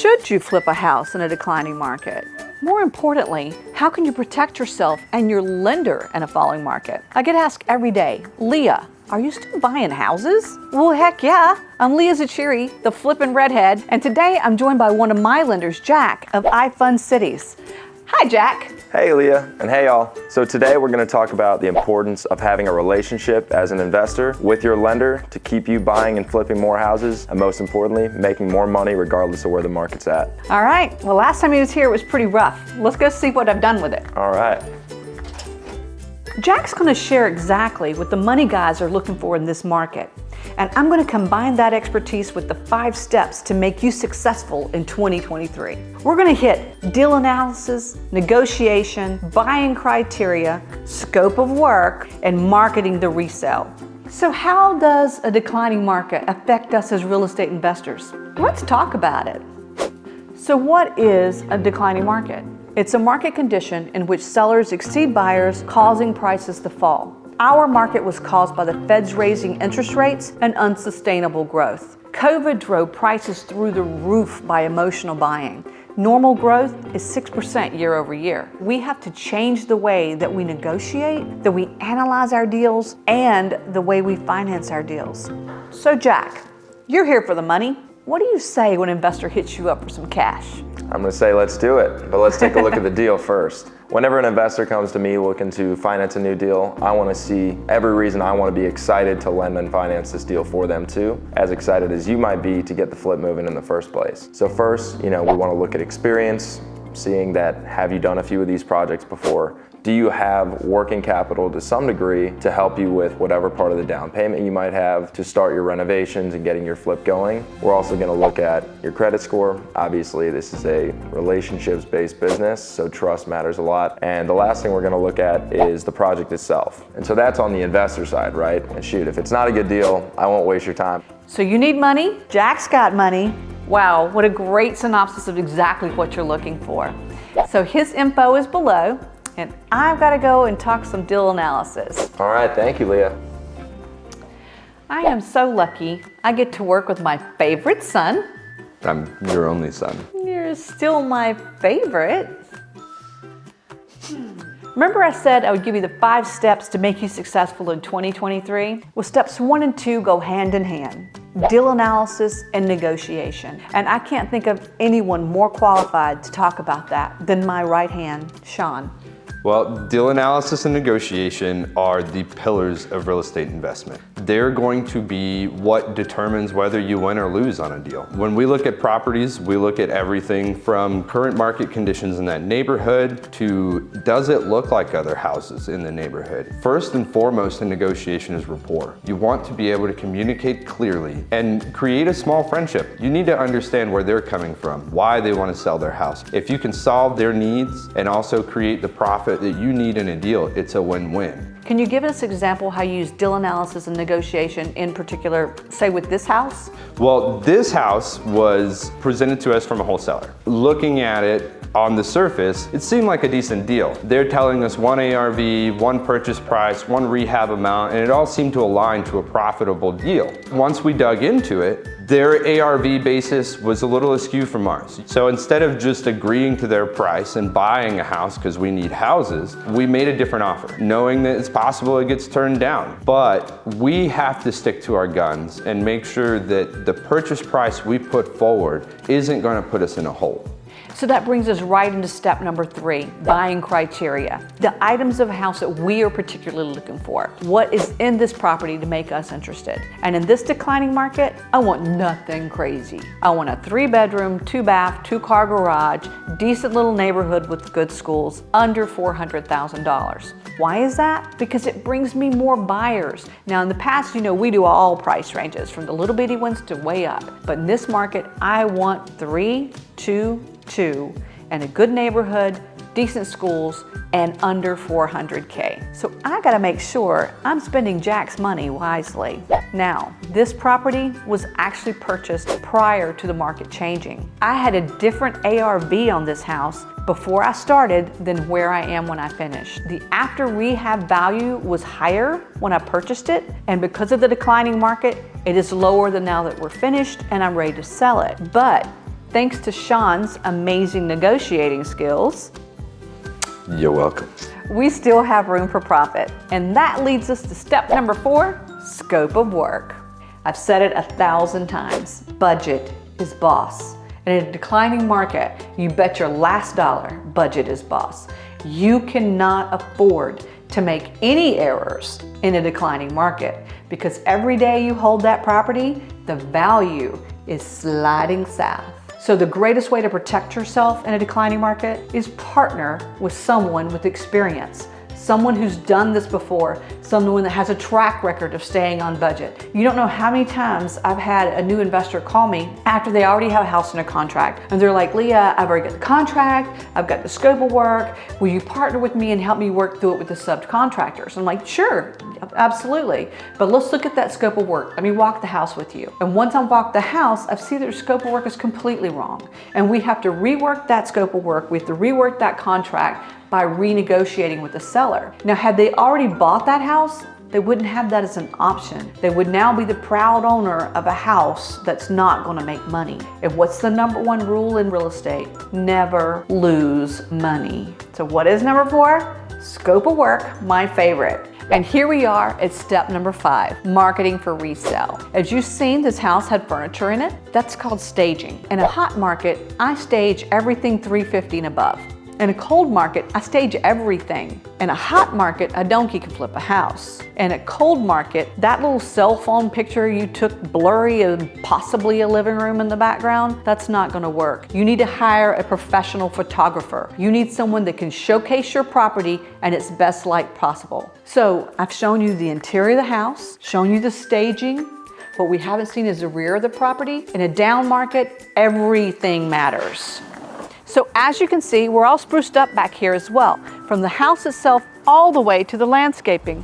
should you flip a house in a declining market? More importantly, how can you protect yourself and your lender in a falling market? I get asked every day, Leah, are you still buying houses? Well, heck yeah. I'm Leah Zachiri, the Flippin Redhead, and today I'm joined by one of my lenders, Jack of iFund Cities. Hi, Jack. Hey, Leah, and hey, all. So today we're going to talk about the importance of having a relationship as an investor with your lender to keep you buying and flipping more houses, and most importantly, making more money regardless of where the market's at. All right. Well, last time he was here, it was pretty rough. Let's go see what I've done with it. All right. Jack's going to share exactly what the money guys are looking for in this market. And I'm going to combine that expertise with the 5 steps to make you successful in 2023. We're going to hit deal analysis, negotiation, buying criteria, scope of work, and marketing the resale. So how does a declining market affect us as real estate investors? Let's talk about it. So what is a declining market? It's a market condition in which sellers exceed buyers, causing prices to fall. Our market was caused by the Fed's raising interest rates and unsustainable growth. COVID drove prices through the roof by emotional buying. Normal growth is 6% year over year. We have to change the way that we negotiate, that we analyze our deals, and the way we finance our deals. So Jack, you're here for the money. What do you say when an investor hits you up for some cash? I'm going to say let's do it, but let's take a look at the deal first. Whenever an investor comes to me looking to finance a new deal, I want to see every reason I want to be excited to lend and finance this deal for them too, as excited as you might be to get the flip moving in the first place. So first, we want to look at experience, seeing that have you done a few of these projects before? Do you have working capital to some degree to help you with whatever part of the down payment you might have to start your renovations and getting your flip going? We're also going to look at your credit score. Obviously, this is a relationships-based business, so trust matters a lot. And the last thing we're going to look at is the project itself. And so that's on the investor side, right? And shoot, if it's not a good deal, I won't waste your time. So you need money, Jack's got money. Wow, what a great synopsis of exactly what you're looking for. So his info is below. And I've got to go and talk some deal analysis. All right, thank you, Leah. I am so lucky. I get to work with my favorite son. I'm your only son. You're still my favorite. Remember I said I would give you the 5 steps to make you successful in 2023? Well, steps 1 and 2 go hand in hand. Deal analysis and negotiation. And I can't think of anyone more qualified to talk about that than my right hand, Shawn. Well, deal analysis and negotiation are the pillars of real estate investment. They're going to be what determines whether you win or lose on a deal. When we look at properties, we look at everything from current market conditions in that neighborhood to does it look like other houses in the neighborhood. First and foremost in negotiation is rapport. You want to be able to communicate clearly and create a small friendship. You need to understand where they're coming from, why they want to sell their house. If you can solve their needs and also create the profit that you need in a deal, it's a win-win. Can you give us an example how you use deal analysis and negotiation in particular, say with this house? Well, this house was presented to us from a wholesaler. Looking at it on the surface, it seemed like a decent deal. They're telling us 1 ARV, 1 purchase price, 1 rehab amount, and it all seemed to align to a profitable deal. Once we dug into it, their ARV basis was a little askew from ours. So instead of just agreeing to their price and buying a house because we need houses, we made a different offer, knowing that it's possible it gets turned down. But we have to stick to our guns and make sure that the purchase price we put forward isn't going to put us in a hole. So that brings us right into step number 3, buying criteria. The items of a house that we are particularly looking for. What is in this property to make us interested? And in this declining market, I want nothing crazy. I want a 3-bedroom, 2-bath, 2-car garage, decent little neighborhood with good schools, under $400,000. Why is that? Because it brings me more buyers. Now in the past, we do all price ranges from the little bitty ones to way up. But in this market, I want 3, 2, 2, and a good neighborhood, decent schools, and under 400K. So I gotta make sure I'm spending Jack's money wisely. Now, this property was actually purchased prior to the market changing. I had a different ARV on this house before I started than where I am when I finished. The after rehab value was higher when I purchased it, and because of the declining market, it is lower than now that we're finished and I'm ready to sell it. But thanks to Shawn's amazing negotiating skills, You're welcome. we still have room for profit. And that leads us to step number 4, scope of work. I've said it 1,000 times, budget is boss. In a declining market, you bet your last dollar, budget is boss. You cannot afford to make any errors in a declining market because every day you hold that property, the value is sliding south. So the greatest way to protect yourself in a declining market is partner with someone with experience. Someone who's done this before, someone that has a track record of staying on budget. You don't know how many times I've had a new investor call me after they already have a house under contract. And they're like, Leah, I've already got the contract, I've got the scope of work. Will you partner with me and help me work through it with the subcontractors? I'm like, sure, absolutely. But let's look at that scope of work. Let me walk the house with you. And once I've walked the house, I've seen that their scope of work is completely wrong. And we have to rework that scope of work. We have to rework that contract by renegotiating with the seller. Now, had they already bought that house, they wouldn't have that as an option. They would now be the proud owner of a house that's not gonna make money. And what's the number 1 rule in real estate? Never lose money. So what is number 4? Scope of work, my favorite. And here we are at step number 5, marketing for resale. As you've seen, this house had furniture in it. That's called staging. In a hot market, I stage everything 350 and above. In a cold market, I stage everything. In a hot market, a donkey can flip a house. In a cold market, that little cell phone picture you took blurry of possibly a living room in the background, that's not gonna work. You need to hire a professional photographer. You need someone that can showcase your property in its best light possible. So I've shown you the interior of the house, shown you the staging. What we haven't seen is the rear of the property. In a down market, everything matters. So as you can see, we're all spruced up back here as well, from the house itself all the way to the landscaping.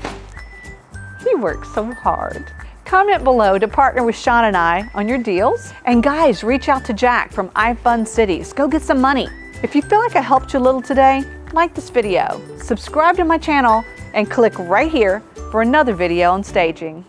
He works so hard. Comment below to partner with Shawn and I on your deals. And guys, reach out to Jack from iFund Cities. Go get some money. If you feel like I helped you a little today, like this video, subscribe to my channel, and click right here for another video on staging.